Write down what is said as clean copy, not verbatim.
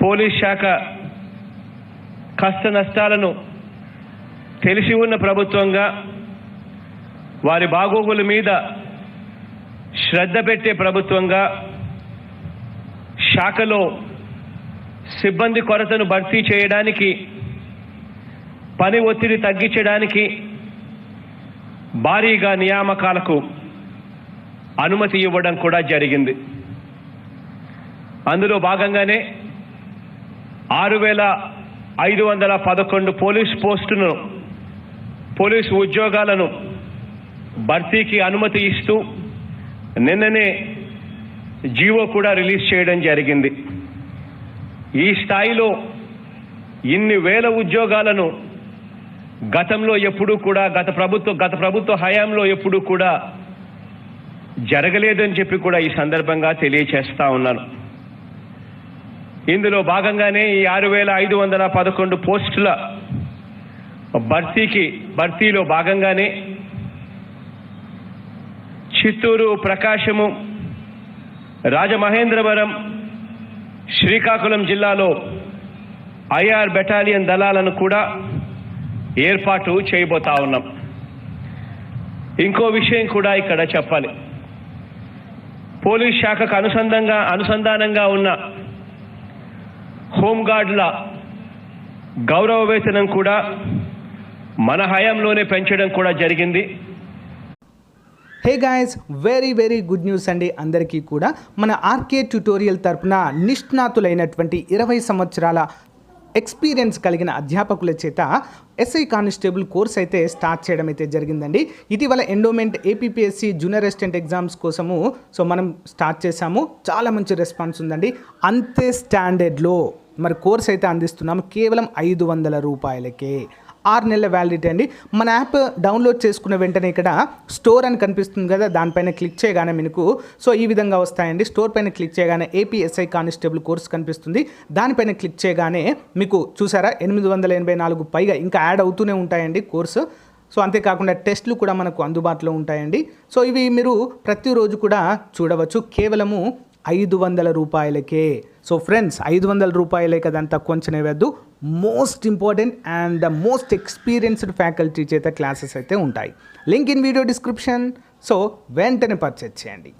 Police శాఖ కష్ట నష్టాలను తెలిసి ఉన్న ప్రభుత్వంగా వారి బాగోగుల మీద శ్రద్ధ పెట్టే ప్రభుత్వంగా శాఖలో సిబ్బంది కొరతను భర్తీ చేయడానికి పని ఒత్తిడి తగ్గించడానికి భారీగా నియామకాలకు అనుమతి ఇవ్వడం కూడా జరిగింది. అందులో భాగంగానే 6511 పోలీసు ఉద్యోగాలను భర్తీకి అనుమతి ఇస్తూ నిన్ననే జీవో కూడా రిలీజ్ చేయడం జరిగింది. ఈ స్థాయిలో ఇన్ని వేల ఉద్యోగాలను గతంలో ఎప్పుడూ కూడా గత ప్రభుత్వ హయాంలో ఎప్పుడూ కూడా జరగలేదని చెప్పి కూడా ఈ సందర్భంగా తెలియచేస్తా ఉన్నాను. ఇందులో భాగంగానే ఈ 6511 పోస్టుల భర్తీలో భాగంగానే చిత్తూరు, ప్రకాశము, రాజమహేంద్రవరం, శ్రీకాకుళం జిల్లాలో ఐఆర్ బెటాలియన్ దళాలను కూడా ఏర్పాటు చేయబోతా ఉన్నాం. ఇంకో విషయం కూడా ఇక్కడ చెప్పాలి. పోలీస్ శాఖకు అనుసంధానంగా ఉన్న హోంగార్డుల గౌరవ వేతనం కూడా మన హయాంలోనే పెంచడం కూడా జరిగింది. Hey guys, very good news అండి. అందరికీ కూడా మన ఆర్కే ట్యుటోరియల్ తరపున నిష్ణాతులైనటువంటి 20 సంవత్సరాల ఎక్స్పీరియన్స్ కలిగిన అధ్యాపకుల చేత ఎస్ఐ కానిస్టేబుల్ కోర్స్ అయితే స్టార్ట్ చేయడం అయితే జరిగిందండి. ఇటీవల endowment APPSC junior assistant exams కోసము మనం స్టార్ట్ చేశాము. చాలా మంచి రెస్పాన్స్ ఉందండి. అంతే స్టాండర్డ్లో మరి కోర్స్ అయితే అందిస్తున్నాము కేవలం 500 రూపాయలకే. 6 నెలల వ్యాలిడిటీ అండి. మన యాప్ డౌన్లోడ్ చేసుకున్న వెంటనే ఇక్కడ స్టోర్ అని కనిపిస్తుంది కదా, దానిపైన క్లిక్ చేయగానే మీకు ఈ విధంగా వస్తాయండి. స్టోర్ పైన క్లిక్ చేయగానే ఏపీఎస్ఐ కానిస్టేబుల్ కోర్స్ కనిపిస్తుంది. దానిపైన క్లిక్ చేయగానే మీకు చూసారా 884 పైగా ఇంకా యాడ్ అవుతూనే ఉంటాయండి కోర్సు. అంతేకాకుండా టెస్టులు కూడా మనకు అందుబాటులో ఉంటాయండి. ఇవి మీరు ప్రతిరోజు కూడా చూడవచ్చు కేవలము 500 రూపాయలకే. ఫ్రెండ్స్, 500 రూపాయలే కదంతా కొంచెం వేద్దు. Most important and the most experienced faculty చేత క్లాసెస్ అయితే ఉంటాయి. Link in video description. వెంటనే పర్చేజ్ చేయండి.